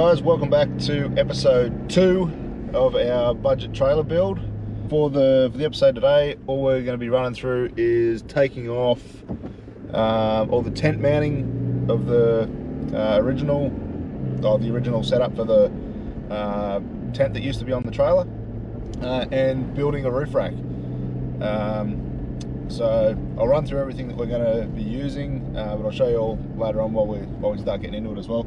guys, welcome back to episode 2 of our budget trailer build. For the episode today, all we're going to be running through is taking off all the tent mounting of the original setup for the tent that used to be on the trailer, and building a roof rack. So I'll run through everything that we're going to be using, but I'll show you all later on while we start getting into it as well.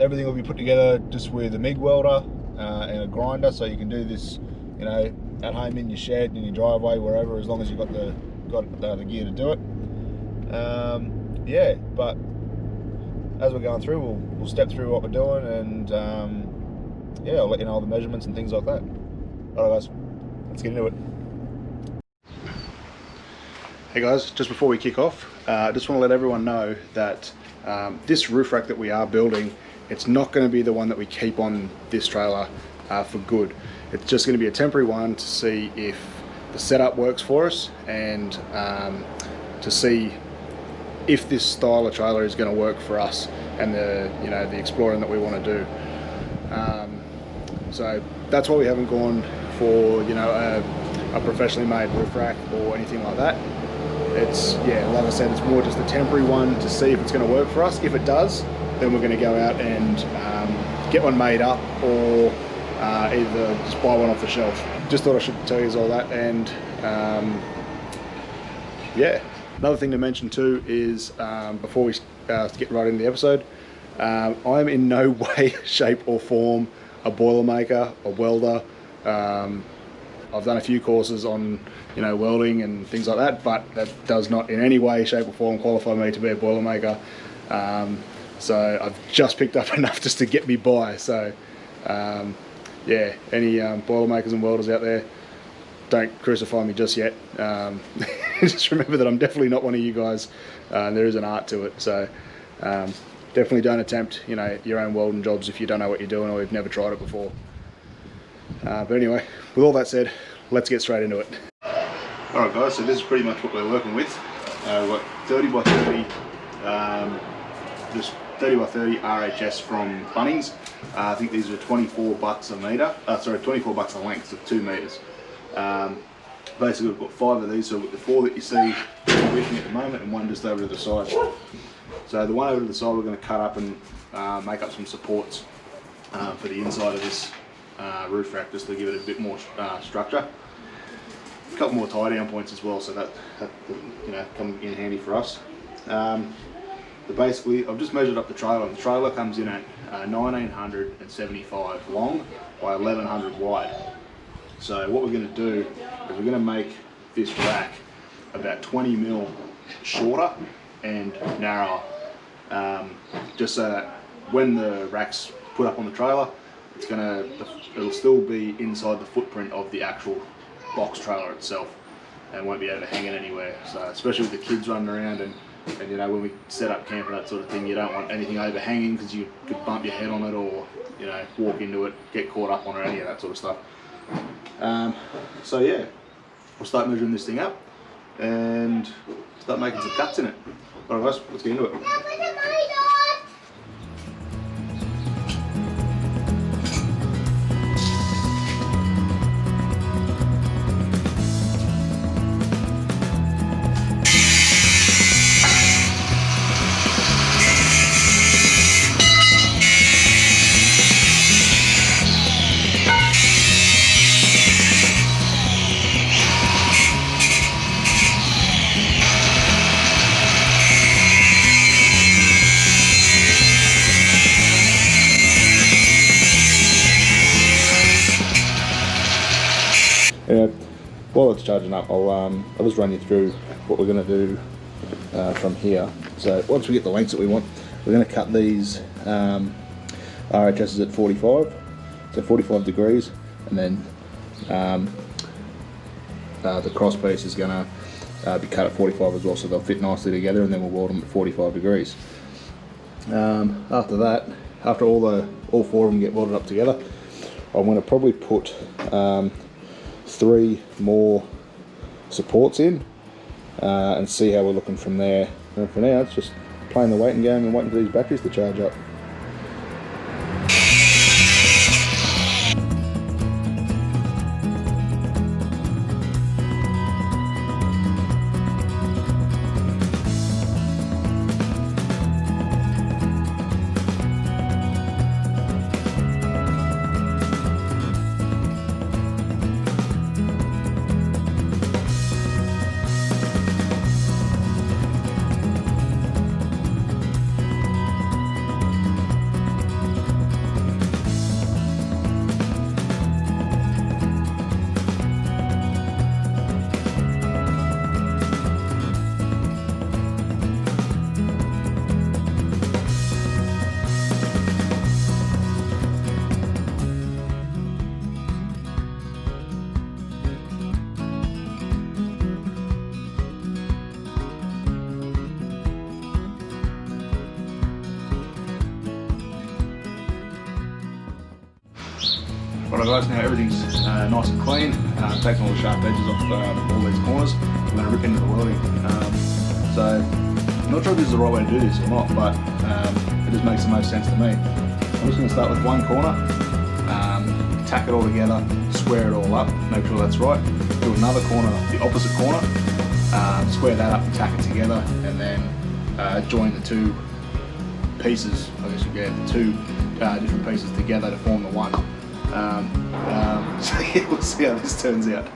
Everything will be put together just with a MIG welder and a grinder, so you can do this, you know, at home in your shed, in your driveway, wherever, as long as you've got the gear to do it. Yeah, but as we're going through, we'll step through what we're doing, and yeah, I'll let you know all the measurements and things like that. Alright guys, let's get into it. Hey guys, just before we kick off, I just want to let everyone know that this roof rack that we are building, it's not going to be the one that we keep on this trailer for good. It's just going to be a temporary one to see if the setup works for us, and to see if this style of trailer is going to work for us and the exploring that we want to do. So that's why we haven't gone for a professionally made roof rack or anything like that. It's, yeah, like I said, it's more just a temporary one to see if it's going to work for us. If it does, then we're going to go out and get one made up, or either just buy one off the shelf. Just thought I should tell you all that. And yeah, another thing to mention too is before we get right into the episode, I'm in no way, shape or form a boilermaker, a welder. I've done a few courses on welding and things like that, but that does not in any way, shape or form qualify me to be a boilermaker. So I've just picked up enough just to get me by. So yeah, any boilermakers and welders out there, don't crucify me just yet. Just remember that I'm definitely not one of you guys. There is an art to it. So definitely don't attempt your own welding jobs if you don't know what you're doing or you've never tried it before. But anyway, with all that said, let's get straight into it. Alright guys, so this is pretty much what we're working with. We've got 30 by 30, just 30 by 30 RHS from Bunnings. I think these are 24 bucks a metre, 24 bucks a length, so 2 metres. Basically we've got 5 of these, so we've got the 4 that you see wishing at the moment and one just over to the side. So the one over to the side we're going to cut up and make up some supports for the inside of this roof rack, just to give it a bit more structure. A couple more tie down points as well, so that come in handy for us. But basically I've just measured up the trailer. The trailer comes in at 1975 long by 1100 wide. So what we're going to do is we're going to make this rack about 20 mil shorter and narrower, just so that when the rack's put up on the trailer, it'll still be inside the footprint of the actual box trailer itself and won't be overhanging anywhere. So especially with the kids running around and when we set up camp and that sort of thing, you don't want anything overhanging because you could bump your head on it, or walk into it, get caught up on it, or any of that sort of stuff. So yeah, we'll start measuring this thing up and start making some cuts in it. Alright guys, let's get into it. While it's charging up, I'll just run you through what we're going to do from here. So once we get the lengths that we want, we're going to cut these RHSs at 45, so 45 degrees, and then the cross piece is going to be cut at 45 as well, so they'll fit nicely together, and then we'll weld them at 45 degrees. After that, after all 4 of them get welded up together, I'm going to probably put 3 more supports in and see how we're looking from there. And for now, it's just playing the waiting game and waiting for these batteries to charge up. Right guys, now everything's nice and clean. Taking all the sharp edges off all these corners. We're going to rip into the welding. So, I'm not sure if this is the right way to do this or not, but it just makes the most sense to me. I'm just going to start with one corner, tack it all together, square it all up, make sure that's right. Do another corner, the opposite corner, square that up and tack it together, and then join the two pieces, I guess you get the two different pieces together to form the one. So yeah, we'll see how this turns out.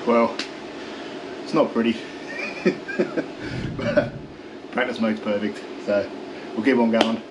Well, it's not pretty, but practice makes perfect, so we'll keep on going.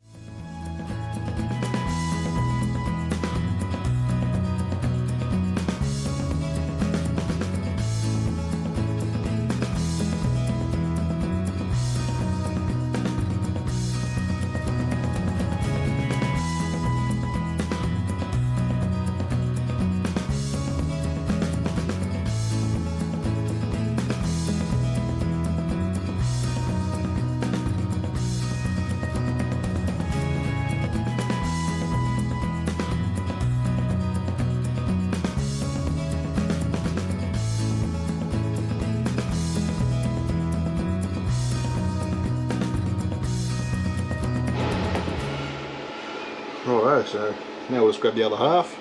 Alright, so now we'll just grab the other half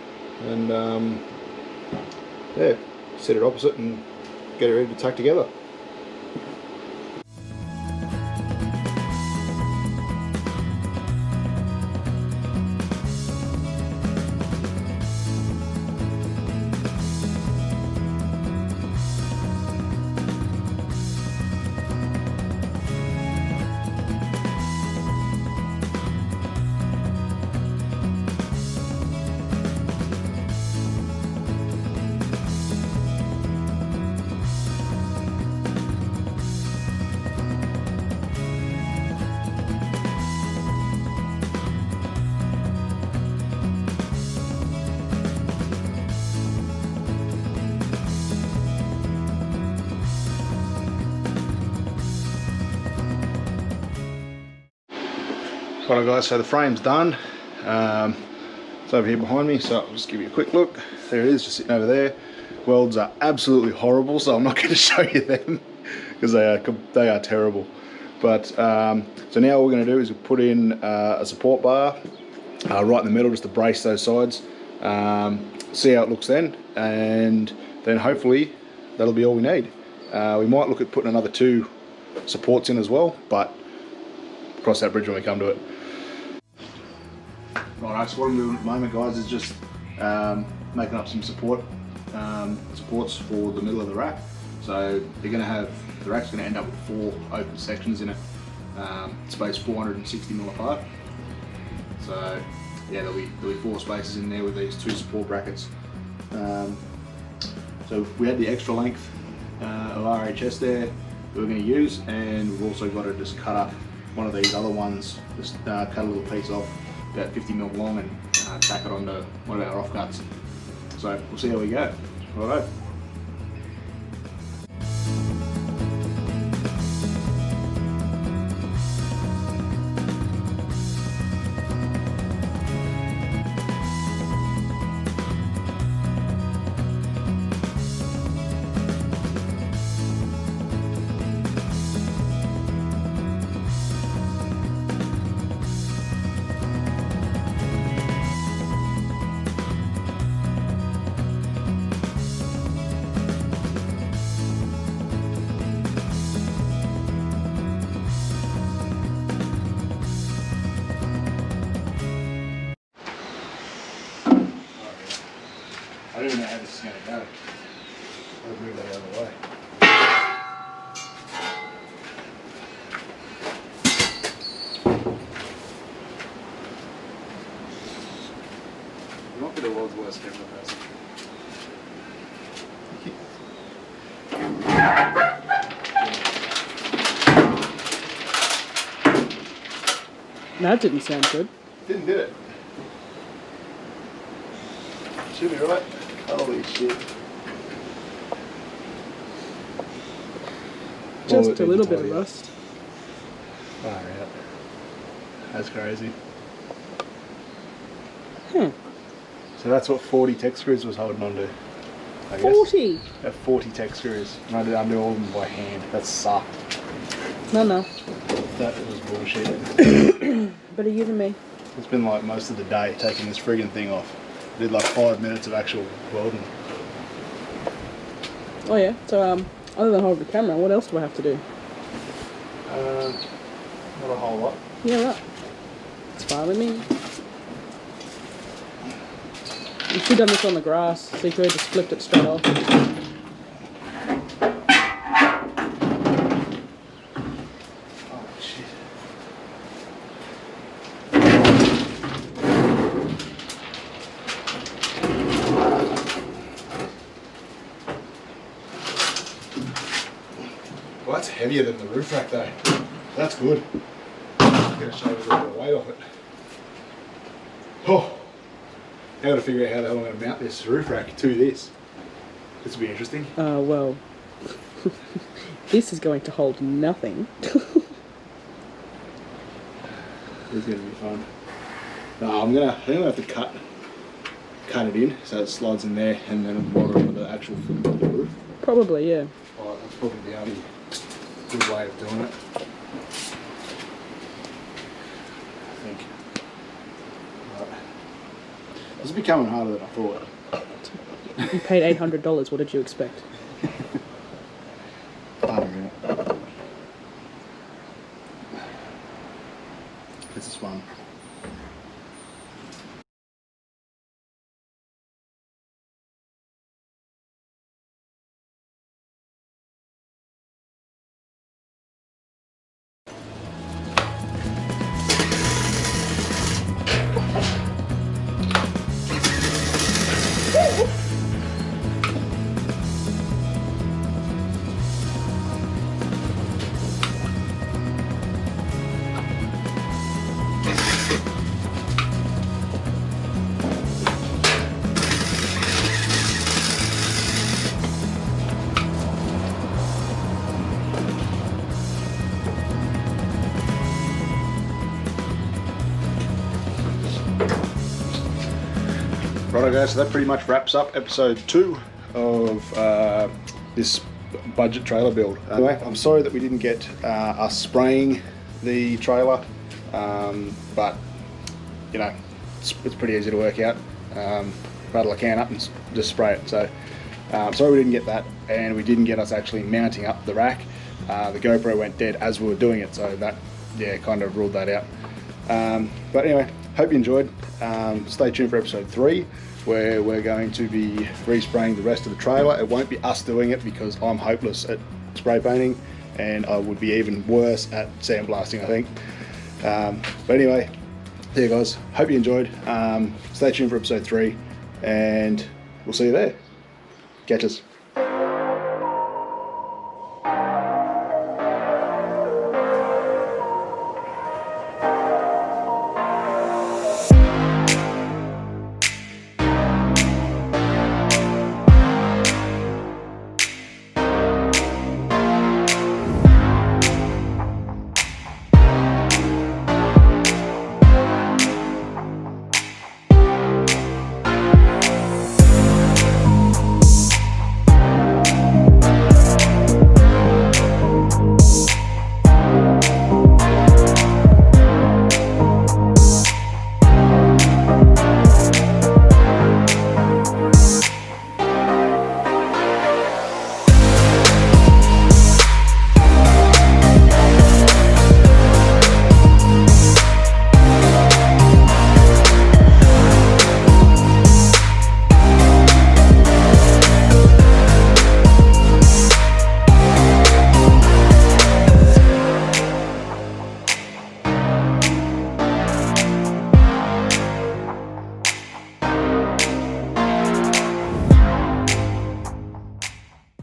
and yeah, set it opposite and get it ready to tack together. Right guys, so the frame's done. It's over here behind me, so I'll just give you a quick look. There it is, just sitting over there. Welds are absolutely horrible, so I'm not going to show you them because they are terrible. But so now what we're going to do is we'll put in a support bar right in the middle just to brace those sides. See how it looks then, and then hopefully that'll be all we need. We might look at putting another 2 supports in as well, but cross that bridge when we come to it. Right, so what I'm doing at the moment, guys, is just making up some supports for the middle of the rack. So they're going to have, the rack's going to end up with 4 open sections in it, spaced 460mm apart. So yeah, there'll be 4 spaces in there with these 2 support brackets. So we had the extra length of RHS there that we're going to use, and we've also got to just cut up one of these other ones, just cut a little piece off about 50mm long and tack it onto one of our offcuts. So we'll see how we go. Righto. I don't even know how this is going to go. I'll move that out of the way. You might be the world's worst camera person. That didn't sound good. Didn't, did it? Should be right. Holy shit. Just a little bit of rust. Far out. That's crazy. Hmm. So that's what 40 tech screws was holding on to. I guess. 40? 40 tech screws. And I did undo all of them by hand. That sucked. No. That was bullshit. Better you than me. It's been like most of the day taking this friggin' thing off. I did like 5 minutes of actual welding. Oh yeah, so other than hold the camera, what else do I have to do? Not a whole lot. Yeah, right. It's fine with me. You should have done this on the grass, so you could have just flipped it straight off. Well, that's heavier than the roof rack though. That's good. I'm going to shave a little bit of weight off it. Oh, I got to figure out how the hell I'm going to mount this roof rack to this. This will be interesting. Well, this is going to hold nothing. This is going to be fun. No, I'm gonna have to cut it in so it slides in there and then weld it with the actual foot of the roof. Probably, yeah. Oh, that's probably the only good way of doing it. I think. Right. This is becoming harder than I thought. You paid $800, what did you expect? This is fun. Righto guys, so that pretty much wraps up episode 2 of this budget trailer build. Anyway, I'm sorry that we didn't get us spraying the trailer, but you know, it's pretty easy to work out. Rattle a can up and just spray it. So sorry we didn't get that, and we didn't get us actually mounting up the rack. The GoPro went dead as we were doing it, so that, yeah, kind of ruled that out. But anyway, hope you enjoyed. Stay tuned for episode 3, where we're going to be respraying the rest of the trailer. It won't be us doing it because I'm hopeless at spray painting, and I would be even worse at sandblasting, I think. But anyway, there guys, hope you enjoyed. Stay tuned for episode 3, and we'll see you there. Catch us.